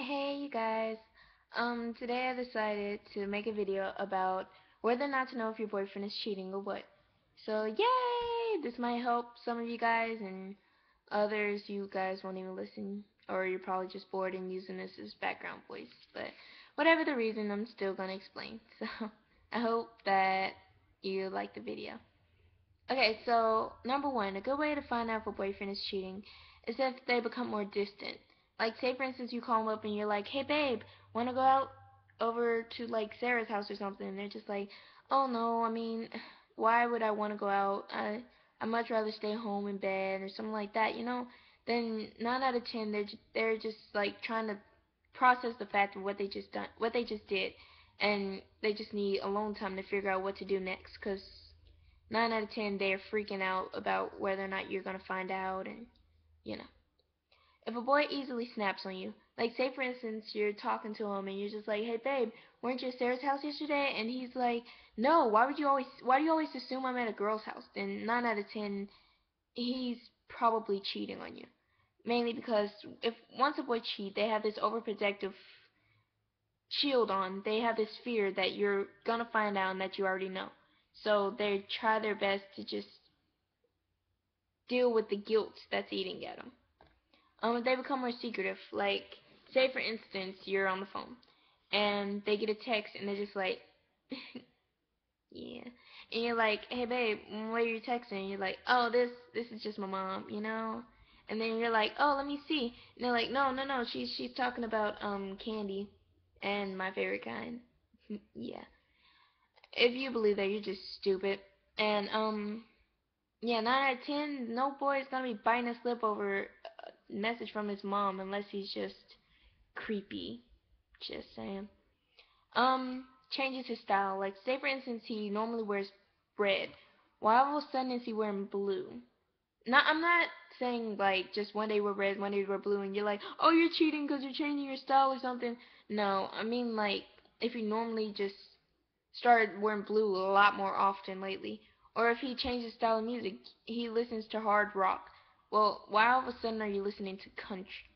Hey you guys. Today I decided to make a video about whether or not to know if your boyfriend is cheating or what. So yay! This might help some of you guys and others you guys won't even listen or you're probably just bored and using this as background voice. But whatever the reason, I'm still gonna explain. So I hope that you like the video. Okay, so number one, a good way to find out if a boyfriend is cheating is if they become more distant. Like, say for instance, you call them up and you're like, "Hey, babe, want to go out over to like Sarah's house or something?" And they're just like, "Oh no, I mean, why would I want to go out? I'd much rather stay home in bed or something like that, you know." Then 9 out of 10, they're just like trying to process the fact of what they just did, and they just need alone time to figure out what to do next, 'cause 9 out of 10 they're freaking out about whether or not you're gonna find out, and you know. If a boy easily snaps on you, like say for instance you're talking to him and you're just like, "Hey babe, weren't you at Sarah's house yesterday?" And he's like, "No, why do you always assume I'm at a girl's house?" Then 9 out of 10 he's probably cheating on you. Mainly because if once a boy cheats, they have this overprotective shield on. They have this fear that you're gonna find out and that you already know. So they try their best to just deal with the guilt that's eating at them. They become more secretive. Like, say for instance, you're on the phone and they get a text and they're just like, yeah, and you're like, "Hey babe, what are you texting?" And you're like, "Oh, this is just my mom, you know." And then you're like, "Oh, let me see." And they're like, "No, no, no, she's talking about candy and my favorite kind." Yeah. If you believe that, you're just stupid. And yeah, 9 out of 10, no boy is gonna be biting his lip over a message from his mom unless he's just creepy. Just saying. Changes his style. Like, say for instance, he normally wears red. Why all of a sudden is he wearing blue? Not, I'm not saying like just one day you wear red, one day you wear blue, and you're like, "Oh, you're cheating because you're changing your style or something." No, I mean like if you normally just started wearing blue a lot more often lately. Or if he changes style of music, he listens to hard rock. Well, why all of a sudden are you listening to country?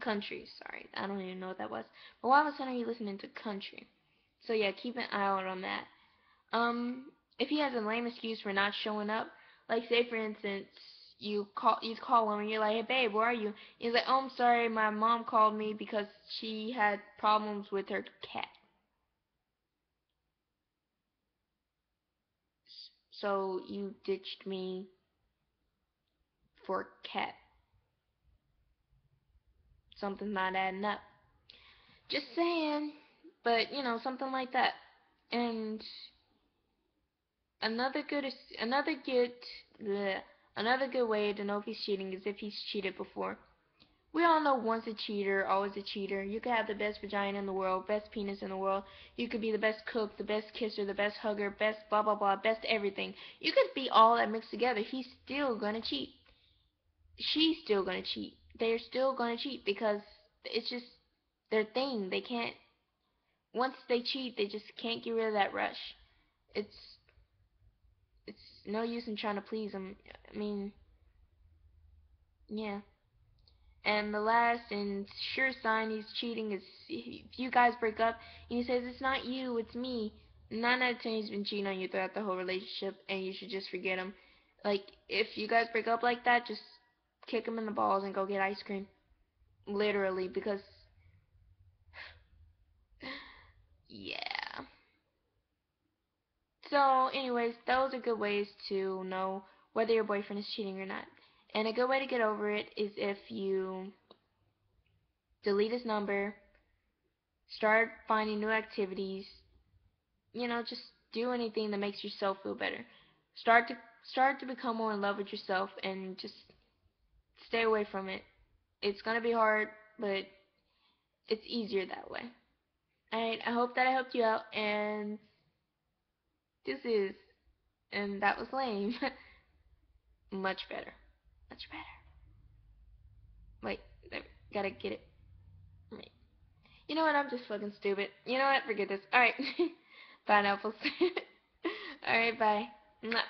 Sorry, I don't even know what that was. But why all of a sudden are you listening to country? So yeah, keep an eye out on that. If he has a lame excuse for not showing up, like say for instance, you call him and you're like, "Hey babe, where are you?" He's like, "Oh, I'm sorry, my mom called me because she had problems with her cat. So you ditched me for cat. Something not adding up." Just saying. But, something like that. And another good another good bleh, another good way to know if he's cheating is if he's cheated before. We all know once a cheater, always a cheater. You could have the best vagina in the world, best penis in the world. You could be the best cook, the best kisser, the best hugger, best blah blah blah, best everything. You could be all that mixed together. He's still gonna cheat. She's still gonna cheat. They're still gonna cheat because it's just their thing. They can't. Once they cheat, they just can't get rid of that rush. It's it's no use in trying to please them. I mean, yeah. And the last and sure sign he's cheating is if you guys break up and he says it's not you, it's me. 9 out of 10 he's been cheating on you throughout the whole relationship, and you should just forget him. Like if you guys break up like that, just kick him in the balls and go get ice cream. Literally, because yeah. So, anyways, those are good ways to know whether your boyfriend is cheating or not. And a good way to get over it is if you delete his number, start finding new activities, just do anything that makes yourself feel better. Start to start to become more in love with yourself and just stay away from it. It's going to be hard, but it's easier that way. Alright, I hope that I helped you out, and this is and that was lame. Much better. Much better. Wait, gotta get it. Wait. You know what? I'm just fucking stupid. You know what? Forget this. Alright. Bye now, folks. Alright, bye. Mwah.